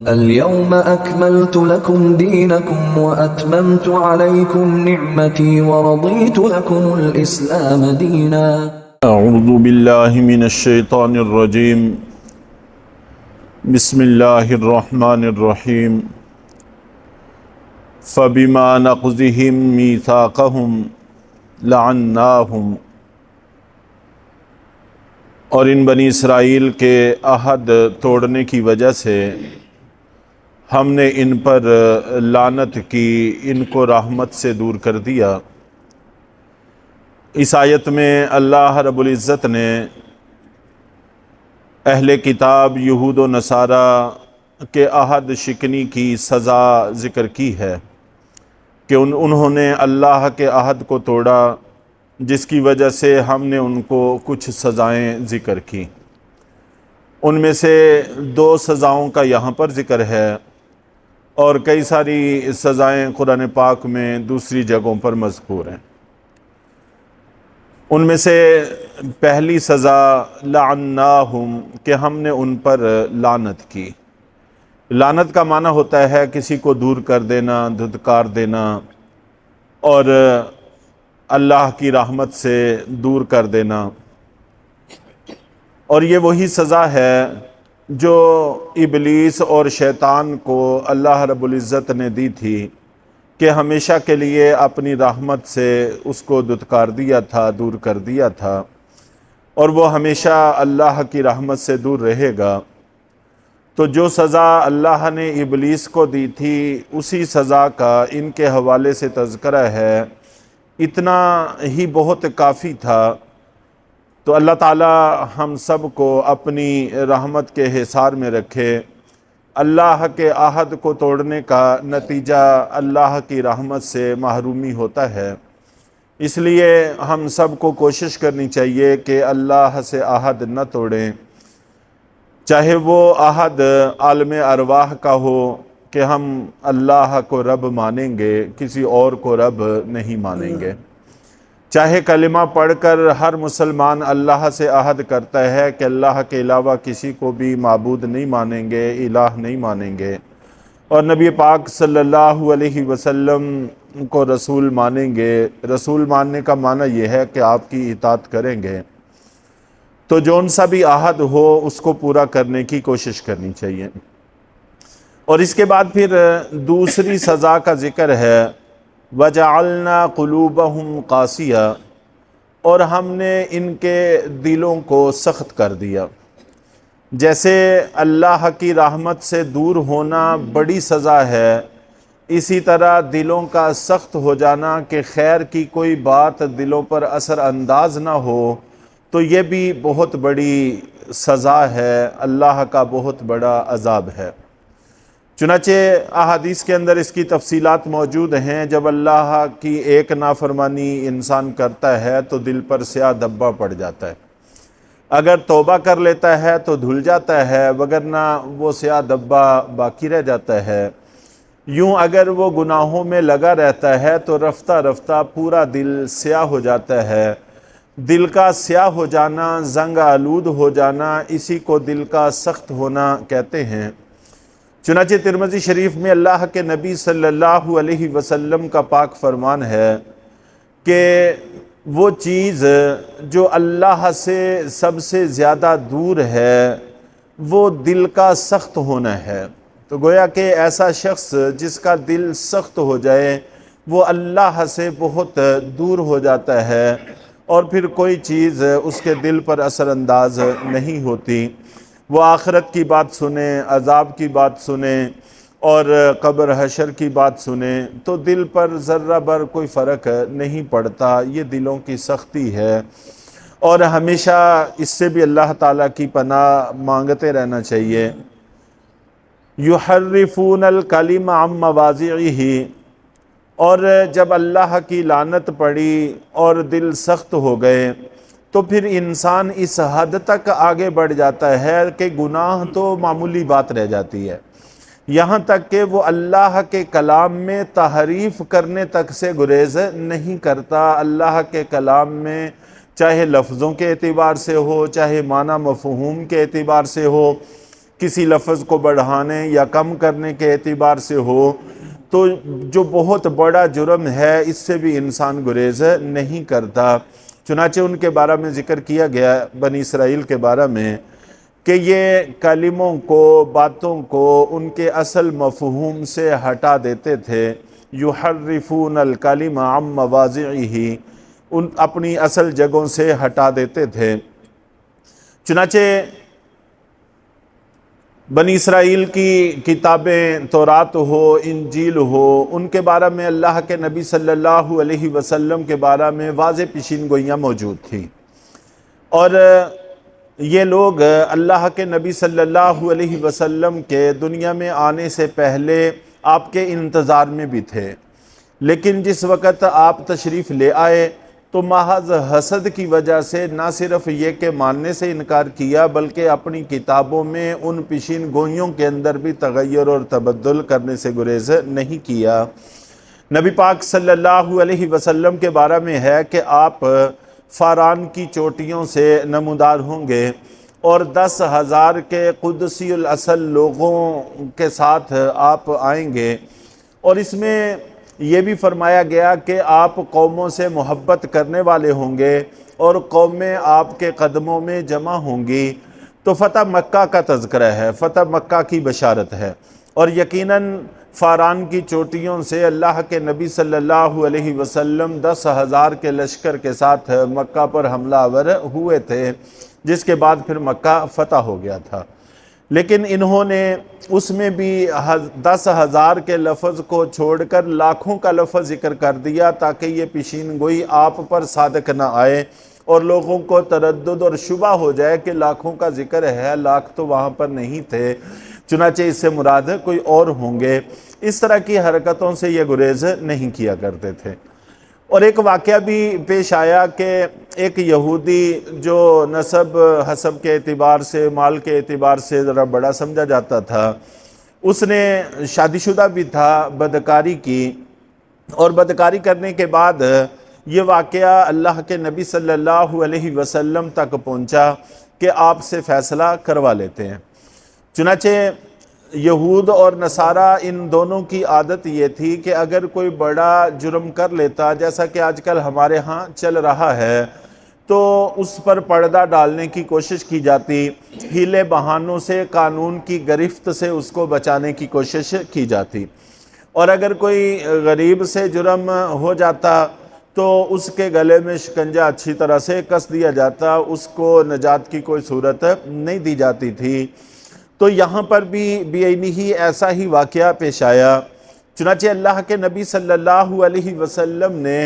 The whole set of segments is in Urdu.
اليوم أكملت لكم دينكم وأتممت عليكم نعمتي ورضيت لكم الإسلام دينا اعوذ باللہ من الشیطان الرجیم بسم اللہ الرحمن الرحیم فبما نقضهم میثاقهم لعناهم، اور ان بنی اسرائیل کے عہد توڑنے کی وجہ سے ہم نے ان پر لعنت کی، ان کو رحمت سے دور کر دیا۔ اس آیت میں اللہ رب العزت نے اہل کتاب یہود و نصارہ کے عہد شکنی کی سزا ذکر کی ہے کہ انہوں نے اللہ کے عہد کو توڑا، جس کی وجہ سے ہم نے ان کو کچھ سزائیں ذکر کی۔ ان میں سے 2 سزاؤں کا یہاں پر ذکر ہے، اور کئی ساری سزائیں قرآن پاک میں دوسری جگہوں پر مذکور ہیں۔ ان میں سے پہلی سزا لعناہم، کہ ہم نے ان پر لعنت کی۔ لعنت کا معنی ہوتا ہے کسی کو دور کر دینا، دھتکار دینا، اور اللہ کی رحمت سے دور کر دینا۔ اور یہ وہی سزا ہے جو ابلیس اور شیطان کو اللہ رب العزت نے دی تھی کہ ہمیشہ کے لیے اپنی رحمت سے اس کو دھتکار دیا تھا، دور کر دیا تھا، اور وہ ہمیشہ اللہ کی رحمت سے دور رہے گا۔ تو جو سزا اللہ نے ابلیس کو دی تھی، اسی سزا کا ان کے حوالے سے تذکرہ ہے۔ اتنا ہی بہت کافی تھا۔ تو اللہ تعالی ہم سب کو اپنی رحمت کے حصار میں رکھے۔ اللہ کے عہد کو توڑنے کا نتیجہ اللہ کی رحمت سے محرومی ہوتا ہے، اس لیے ہم سب کو کوشش کرنی چاہیے کہ اللہ سے عہد نہ توڑیں، چاہے وہ عہد عالم ارواح کا ہو کہ ہم اللہ کو رب مانیں گے، کسی اور کو رب نہیں مانیں گے، چاہے کلمہ پڑھ کر ہر مسلمان اللہ سے عہد کرتا ہے کہ اللہ کے علاوہ کسی کو بھی معبود نہیں مانیں گے، الہ نہیں مانیں گے، اور نبی پاک صلی اللہ علیہ وسلم کو رسول مانیں گے۔ رسول ماننے کا معنی یہ ہے کہ آپ کی اطاعت کریں گے۔ تو جون سا بھی عہد ہو اس کو پورا کرنے کی کوشش کرنی چاہیے۔ اور اس کے بعد پھر دوسری سزا کا ذکر ہے، وَجَعَلْنَا قُلُوبَهُمْ قَاسِيَةً، اور ہم نے ان کے دلوں کو سخت کر دیا۔ جیسے اللہ کی رحمت سے دور ہونا بڑی سزا ہے، اسی طرح دلوں کا سخت ہو جانا کہ خیر کی کوئی بات دلوں پر اثر انداز نہ ہو، تو یہ بھی بہت بڑی سزا ہے، اللہ کا بہت بڑا عذاب ہے۔ چنانچہ احادیث کے اندر اس کی تفصیلات موجود ہیں۔ جب اللہ کی ایک نافرمانی انسان کرتا ہے تو دل پر سیاہ دھبا پڑ جاتا ہے، اگر توبہ کر لیتا ہے تو دھل جاتا ہے، وگرنہ وہ سیاہ دھبا باقی رہ جاتا ہے۔ یوں اگر وہ گناہوں میں لگا رہتا ہے تو رفتہ رفتہ پورا دل سیاہ ہو جاتا ہے۔ دل کا سیاہ ہو جانا، زنگ آلود ہو جانا، اسی کو دل کا سخت ہونا کہتے ہیں۔ چنانچہ ترمذی شریف میں اللہ کے نبی صلی اللہ علیہ وسلم کا پاک فرمان ہے کہ وہ چیز جو اللہ سے سب سے زیادہ دور ہے وہ دل کا سخت ہونا ہے۔ تو گویا کہ ایسا شخص جس کا دل سخت ہو جائے وہ اللہ سے بہت دور ہو جاتا ہے، اور پھر کوئی چیز اس کے دل پر اثر انداز نہیں ہوتی۔ وہ آخرت کی بات سنیں، عذاب کی بات سنیں، اور قبر حشر کی بات سنیں تو دل پر ذرہ بھر کوئی فرق نہیں پڑتا۔ یہ دلوں کی سختی ہے، اور ہمیشہ اس سے بھی اللہ تعالیٰ کی پناہ مانگتے رہنا چاہیے۔ یحرفون الکلم عن مواضعہ، اور جب اللہ کی لعنت پڑی اور دل سخت ہو گئے تو پھر انسان اس حد تک آگے بڑھ جاتا ہے کہ گناہ تو معمولی بات رہ جاتی ہے، یہاں تک کہ وہ اللہ کے کلام میں تحریف کرنے تک سے گریز نہیں کرتا۔ اللہ کے کلام میں چاہے لفظوں کے اعتبار سے ہو، چاہے معنی مفہوم کے اعتبار سے ہو، کسی لفظ کو بڑھانے یا کم کرنے کے اعتبار سے ہو تو جو بہت بڑا جرم ہے اس سے بھی انسان گریز نہیں کرتا۔ چنانچہ ان کے بارے میں ذکر کیا گیا بنی اسرائیل کے بارے میں کہ یہ کلموں کو، باتوں کو ان کے اصل مفہوم سے ہٹا دیتے تھے۔ یحرفون الکلم عن مواضعہ، ان اپنی اصل جگہوں سے ہٹا دیتے تھے۔ چنانچہ بنی اسرائیل کی کتابیں تورات ہو، انجیل ہو، ان کے بارے میں اللہ کے نبی صلی اللہ علیہ وسلم کے بارے میں واضح پیشین گوئیاں موجود تھیں، اور یہ لوگ اللہ کے نبی صلی اللہ علیہ وسلم کے دنیا میں آنے سے پہلے آپ کے انتظار میں بھی تھے، لیکن جس وقت آپ تشریف لے آئے تو محض حسد کی وجہ سے نہ صرف یہ کہ ماننے سے انکار کیا بلکہ اپنی کتابوں میں ان پیشین گوئیوں کے اندر بھی تغیر اور تبدل کرنے سے گریز نہیں کیا۔ نبی پاک صلی اللہ علیہ وسلم کے بارے میں ہے کہ آپ فاران کی چوٹیوں سے نمودار ہوں گے اور 10,000 کے قدسی الاصل لوگوں کے ساتھ آپ آئیں گے، اور اس میں یہ بھی فرمایا گیا کہ آپ قوموں سے محبت کرنے والے ہوں گے اور قومیں آپ کے قدموں میں جمع ہوں گی۔ تو فتح مکہ کا تذکرہ ہے، فتح مکہ کی بشارت ہے، اور یقیناً فاران کی چوٹیوں سے اللہ کے نبی صلی اللہ علیہ وسلم 10,000 کے لشکر کے ساتھ مکہ پر حملہ آور ہوئے تھے، جس کے بعد پھر مکہ فتح ہو گیا تھا۔ لیکن انہوں نے اس میں بھی 10,000 کے لفظ کو چھوڑ کر لاکھوں کا لفظ ذکر کر دیا تاکہ یہ پیشین گوئی آپ پر صادق نہ آئے اور لوگوں کو تردد اور شبہ ہو جائے کہ لاکھوں کا ذکر ہے، لاکھ تو وہاں پر نہیں تھے، چنانچہ اس سے مراد کوئی اور ہوں گے۔ اس طرح کی حرکتوں سے یہ گریز نہیں کیا کرتے تھے۔ اور ایک واقعہ بھی پیش آیا کہ ایک یہودی جو نسب حسب کے اعتبار سے، مال کے اعتبار سے ذرا بڑا سمجھا جاتا تھا، اس نے شادی شدہ بھی تھا، بدکاری کی، اور بدکاری کرنے کے بعد یہ واقعہ اللہ کے نبی صلی اللہ علیہ وسلم تک پہنچا کہ آپ سے فیصلہ کروا لیتے ہیں۔ چنانچہ یہود اور نصارہ ان دونوں کی عادت یہ تھی کہ اگر کوئی بڑا جرم کر لیتا، جیسا کہ آج کل ہمارے ہاں چل رہا ہے، تو اس پر پردہ ڈالنے کی کوشش کی جاتی، ہیلے بہانوں سے، قانون کی گرفت سے اس کو بچانے کی کوشش کی جاتی، اور اگر کوئی غریب سے جرم ہو جاتا تو اس کے گلے میں شکنجہ اچھی طرح سے کس دیا جاتا، اس کو نجات کی کوئی صورت نہیں دی جاتی تھی۔ تو یہاں پر بھی بعینی ہی ایسا ہی واقعہ پیش آیا۔ چنانچہ اللہ کے نبی صلی اللہ علیہ وسلم نے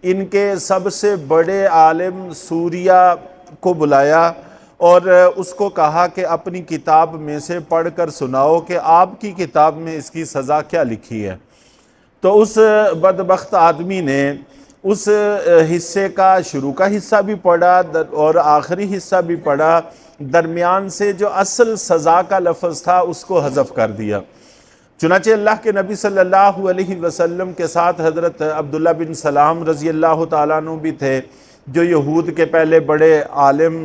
ان کے سب سے بڑے عالم سوریہ کو بلایا اور اس کو کہا کہ اپنی کتاب میں سے پڑھ کر سناؤ کہ آپ کی کتاب میں اس کی سزا کیا لکھی ہے۔ تو اس بدبخت آدمی نے اس حصے کا شروع کا حصہ بھی پڑھا اور آخری حصہ بھی پڑھا، درمیان سے جو اصل سزا کا لفظ تھا اس کو حذف کر دیا۔ چنانچہ اللہ کے نبی صلی اللہ علیہ وسلم کے ساتھ حضرت عبداللہ بن سلام رضی اللہ تعالیٰ عنہ بھی تھے، جو یہود کے پہلے بڑے عالم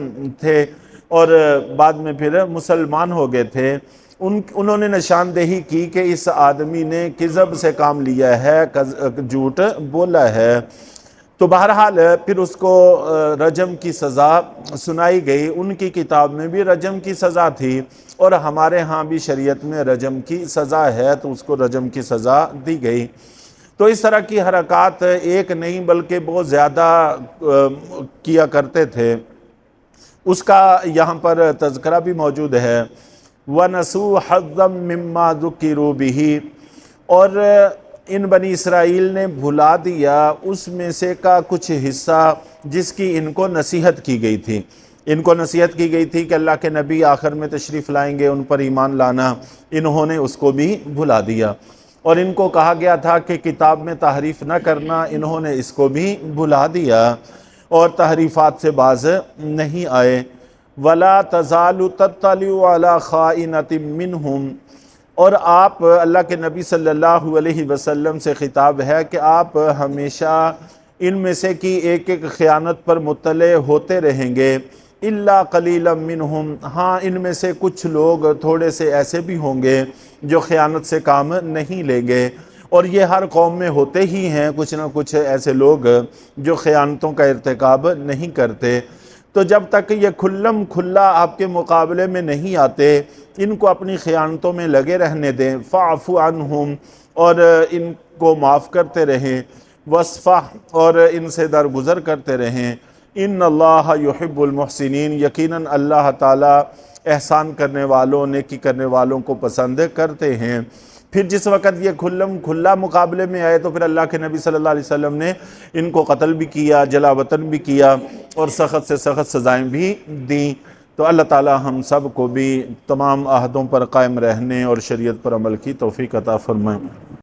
تھے اور بعد میں پھر مسلمان ہو گئے تھے۔ انہوں نے نشاندہی کی کہ اس آدمی نے کذب سے کام لیا ہے، جھوٹ بولا ہے۔ تو بہرحال پھر اس کو رجم کی سزا سنائی گئی۔ ان کی کتاب میں بھی رجم کی سزا تھی اور ہمارے ہاں بھی شریعت میں رجم کی سزا ہے، تو اس کو رجم کی سزا دی گئی۔ تو اس طرح کی حرکات ایک نہیں بلکہ بہت زیادہ کیا کرتے تھے، اس کا یہاں پر تذکرہ بھی موجود ہے۔ وَنَسُوا حَظًّا مِّمَّا ذُكِّرُوا بِهِ، اور ان بنی اسرائیل نے بھلا دیا اس میں سے کا کچھ حصہ جس کی ان کو نصیحت کی گئی تھی۔ ان کو نصیحت کی گئی تھی کہ اللہ کے نبی آخر میں تشریف لائیں گے، ان پر ایمان لانا، انہوں نے اس کو بھی بھلا دیا۔ اور ان کو کہا گیا تھا کہ کتاب میں تحریف نہ کرنا، انہوں نے اس کو بھی بھلا دیا اور تحریفات سے باز نہیں آئے۔ وَلَا تَزَالُ تَطَّلِعُ عَلَى خَائِنَةٍ مِّنْهُمْ، اور آپ اللہ کے نبی صلی اللہ علیہ وسلم سے خطاب ہے کہ آپ ہمیشہ ان میں سے کی ایک ایک خیانت پر مطلع ہوتے رہیں گے، الا قلیلا منہم، ہاں ان میں سے کچھ لوگ تھوڑے سے ایسے بھی ہوں گے جو خیانت سے کام نہیں لیں گے، اور یہ ہر قوم میں ہوتے ہی ہیں کچھ نہ کچھ ایسے لوگ جو خیانتوں کا ارتکاب نہیں کرتے۔ تو جب تک یہ کھلم کھلا آپ کے مقابلے میں نہیں آتے، ان کو اپنی خیانتوں میں لگے رہنے دیں، فاعف عنہم، اور ان کو معاف کرتے رہیں، وصفح، اور ان سے درگزر کرتے رہیں، ان اللہ یحب المحسنین، یقیناً اللہ تعالیٰ احسان کرنے والوں، نیکی کرنے والوں کو پسند کرتے ہیں۔ پھر جس وقت یہ کھلم کھلا مقابلے میں آئے تو پھر اللہ کے نبی صلی اللہ علیہ وسلم نے ان کو قتل بھی کیا، جلا وطن بھی کیا، اور سخت سے سخت سزائیں بھی دیں۔ تو اللہ تعالی ہم سب کو بھی تمام عہدوں پر قائم رہنے اور شریعت پر عمل کی توفیق عطا فرمائیں۔